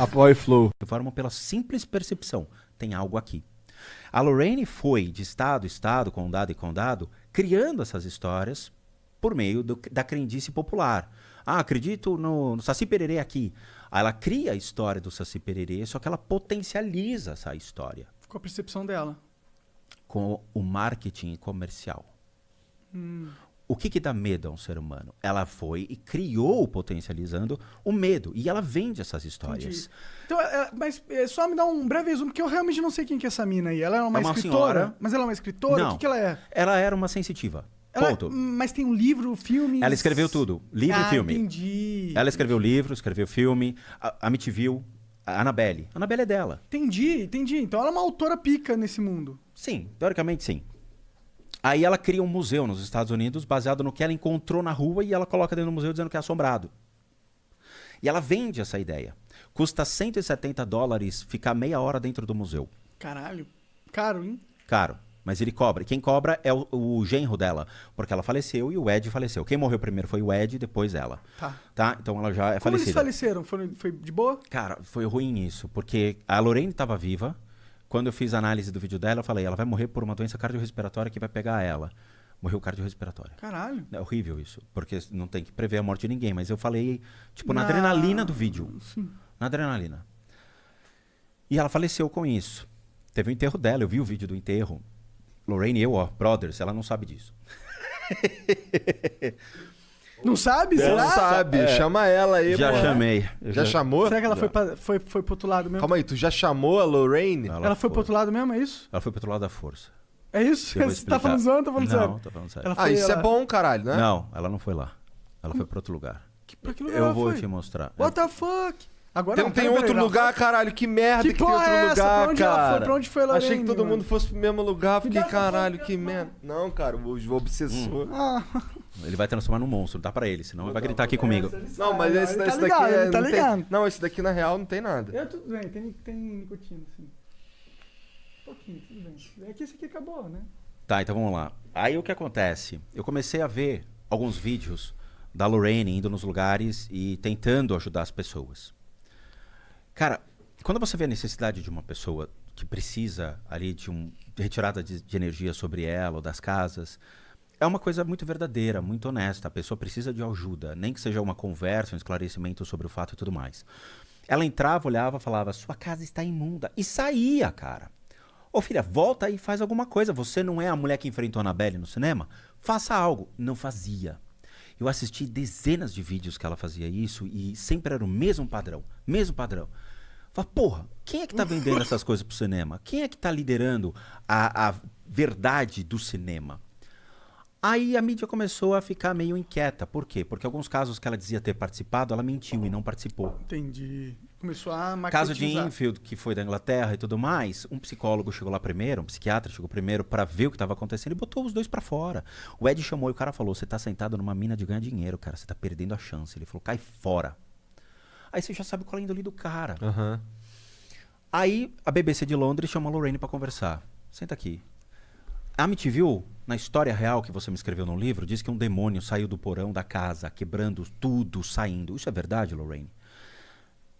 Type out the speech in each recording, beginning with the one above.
Apoio Flow. Informam pela simples percepção. Tem algo aqui. A Lorraine foi de estado, condado e condado, criando essas histórias por meio da crendice popular. Ah, acredito no Saci Pererê aqui. Aí ela cria a história do Saci Pererê, só que ela potencializa essa história. Com a percepção dela. Com o marketing comercial. O que dá medo a um ser humano? Ela foi e criou, potencializando o medo. E ela vende essas histórias. Entendi. Então, mas só me dá um breve resumo, porque eu realmente não sei quem que é essa mina aí. Ela é uma escritora? Senhora. Mas ela é uma escritora? Não. O que ela é? Ela era uma sensitiva. Ponto. Mas tem um livro, filme... Ela escreveu tudo. Livro e filme. Entendi. Ela escreveu livro, escreveu filme. A Amityville, a Annabelle. A Annabelle é dela. Entendi. Então ela é uma autora pica nesse mundo. Sim, teoricamente sim. Aí ela cria um museu nos Estados Unidos baseado no que ela encontrou na rua e ela coloca dentro do museu dizendo que é assombrado. E ela vende essa ideia. Custa $170 ficar meia hora dentro do museu. Caralho. Caro, hein? Caro. Mas ele cobra. Quem cobra é o genro dela. Porque ela faleceu e o Ed faleceu. Quem morreu primeiro foi o Ed, depois ela. Tá? Então ela já é Como falecida. eles faleceram? Foi de boa? Cara, foi ruim isso. Porque a Lorraine estava viva. Quando eu fiz a análise do vídeo dela, eu falei, ela vai morrer por uma doença cardiorrespiratória que vai pegar ela. Morreu cardiorrespiratória. Caralho. É horrível isso, porque não tem que prever a morte de ninguém. Mas eu falei, tipo, na adrenalina do vídeo. Sim. Na adrenalina. E ela faleceu com isso. Teve o enterro dela, eu vi o vídeo do enterro. Lorraine e eu, brothers, ela não sabe disso. Não sabe? Não Será? sabe, chama ela aí. Já porra. chamei. Já chamou? Será que ela foi pro outro lado mesmo? Calma aí, tu já chamou a Lorraine? Ela foi pro outro lado mesmo, é isso? Ela foi pro outro lado da força. É isso? Eu vou Você tá explicar. falando zoando ou tá falando sério? Não, tô falando sério. Ela foi, Isso ela... é bom, caralho, né? Não, ela não foi lá. Ela foi pra outro lugar. Pra que lugar Eu ela vou foi? te mostrar. What the fuck? Agora Tem, não, tem peraí, outro peraí, lugar, caralho, que merda Que que tem porra outro é essa? lugar, Pra onde ela cara. foi? Pra onde foi a Lorraine, Achei que todo mano? mundo fosse pro mesmo lugar, fiquei, dá essa caralho, foto, que mano. merda. Não, cara, o obsessor. Ah, Ele vai transformar num monstro, dá pra ele, senão ele vai gritar aqui comigo. Não, mas esse, ele tá esse daqui ligado, é. ele tá não tem- ligado. Não, esse daqui na real não tem nada. tudo bem, tem nicotina, sim. Um pouquinho, tudo bem. É que esse aqui acabou, né? Tá, então vamos lá. Aí o que acontece? Eu comecei a ver alguns vídeos da Lorraine indo nos lugares e tentando ajudar as pessoas. Cara, quando você vê a necessidade de uma pessoa que precisa ali de retirada de energia sobre ela ou das casas, é uma coisa muito verdadeira, muito honesta. A pessoa precisa de ajuda, nem que seja uma conversa, um esclarecimento sobre o fato e tudo mais. Ela entrava, olhava, falava, sua casa está imunda. E saía, cara. Ô filha, volta e faz alguma coisa. Você não é a mulher que enfrentou a Annabelle no cinema? Faça algo. Não fazia. Eu assisti dezenas de vídeos que ela fazia isso e sempre era o mesmo padrão. Mesmo padrão. Fala, porra, quem é que tá vendendo essas coisas pro cinema? Quem é que tá liderando a verdade do cinema? Aí a mídia começou a ficar meio inquieta. Por quê? Porque alguns casos que ela dizia ter participado, ela mentiu e não participou. Entendi. Começou a Caso de marketizar. Enfield, que foi da Inglaterra e tudo mais, um psicólogo chegou lá primeiro, um psiquiatra chegou primeiro pra ver o que estava acontecendo e botou os dois pra fora. O Ed chamou e o cara falou, você tá sentado numa mina de ganhar dinheiro, cara, você tá perdendo a chance. Ele falou, cai fora. Aí você já sabe qual é a índole do cara. Aham. Aí a BBC de Londres chama a Lorraine pra conversar. Senta aqui. A Amityville, na história real que você me escreveu no livro, diz que um demônio saiu do porão da casa, quebrando tudo, saindo. Isso é verdade, Lorraine?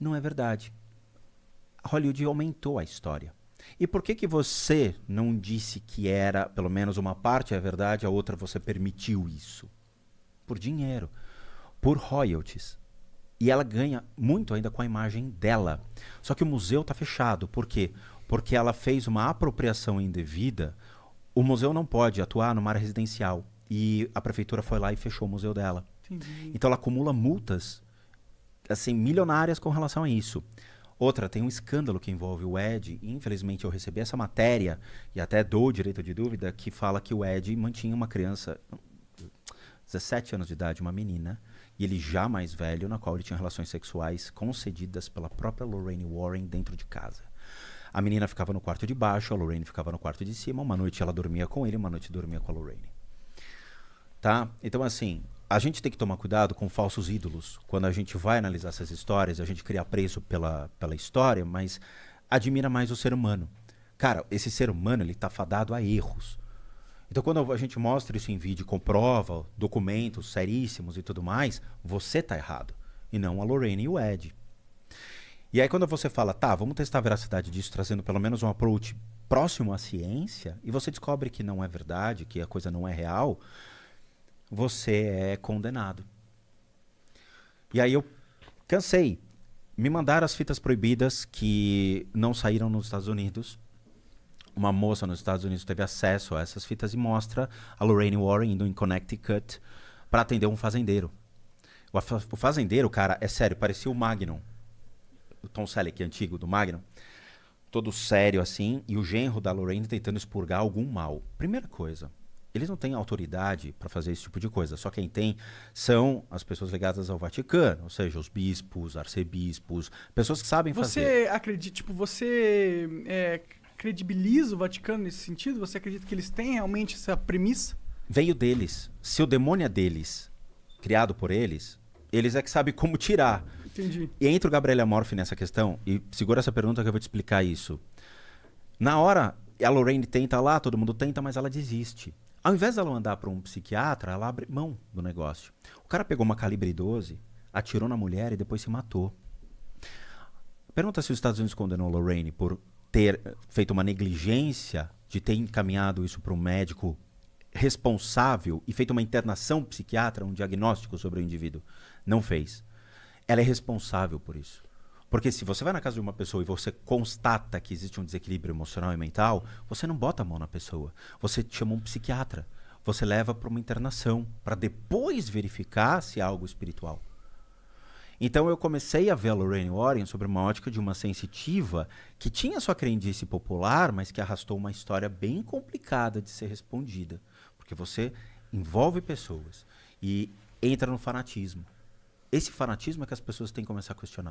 Não é verdade. Hollywood aumentou a história. E por que você não disse que era, pelo menos uma parte é verdade, a outra você permitiu isso? Por dinheiro. Por royalties. E ela ganha muito ainda com a imagem dela. Só que o museu está fechado. Por quê? Porque ela fez uma apropriação indevida. O museu não pode atuar numa área residencial. E a prefeitura foi lá e fechou o museu dela. Entendi. Então ela acumula multas assim, milionárias com relação a isso. Outra, tem um escândalo que envolve o Ed. E, infelizmente eu recebi essa matéria, e até dou o direito de dúvida, que fala que o Ed mantinha uma criança, 17 anos de idade, uma menina, e ele já mais velho, na qual ele tinha relações sexuais concedidas pela própria Lorraine Warren dentro de casa. A menina ficava no quarto de baixo, a Lorraine ficava no quarto de cima, uma noite ela dormia com ele, uma noite dormia com a Lorraine. Tá? Então, assim, a gente tem que tomar cuidado com falsos ídolos. Quando a gente vai analisar essas histórias, a gente cria apreço pela história, mas admira mais o ser humano. Cara, esse ser humano, ele tá fadado a erros. Então, quando a gente mostra isso em vídeo, comprova, documentos seríssimos e tudo mais, você tá errado. E não a Lorraine e o Ed. E aí quando você fala, tá, vamos testar a veracidade disso, trazendo pelo menos um approach próximo à ciência, e você descobre que não é verdade, que a coisa não é real, você é condenado. E aí eu cansei. Me mandaram as fitas proibidas que não saíram nos Estados Unidos. Uma moça nos Estados Unidos teve acesso a essas fitas e mostra a Lorraine Warren indo em Connecticut para atender um fazendeiro. O fazendeiro, cara, é sério, parecia o Magnum. O Tom Selleck antigo do Magnum. Todo sério assim, e o genro da Lorraine tentando expurgar algum mal. Primeira coisa, eles não têm autoridade para fazer esse tipo de coisa. Só quem tem são as pessoas ligadas ao Vaticano, ou seja, os bispos, arcebispos, pessoas que sabem fazer. Você acredita, tipo, você credibiliza o Vaticano nesse sentido? Você acredita que eles têm realmente essa premissa? Veio deles. Se o demônio é deles, criado por eles, eles é que sabem como tirar. Entendi. E entra o Gabriele Amorfi nessa questão, e segura essa pergunta que eu vou te explicar isso. Na hora, a Lorraine tenta lá, todo mundo tenta, mas ela desiste. Ao invés dela mandar para um psiquiatra, ela abre mão do negócio. O cara pegou uma calibre 12, atirou na mulher e depois se matou. Pergunta se os Estados Unidos condenou a Lorraine por ter feito uma negligência de ter encaminhado isso para um médico responsável e feito uma internação psiquiatra, um diagnóstico sobre o indivíduo. Não fez. Ela é responsável por isso. Porque se você vai na casa de uma pessoa e você constata que existe um desequilíbrio emocional e mental, você não bota a mão na pessoa. Você chama um psiquiatra. Você leva para uma internação, para depois verificar se é algo espiritual. Então eu comecei a ver a Lorraine Warren sobre uma ótica de uma sensitiva que tinha sua crendice popular, mas que arrastou uma história bem complicada de ser respondida. Porque você envolve pessoas e entra no fanatismo. Esse fanatismo é que as pessoas têm que começar a questionar.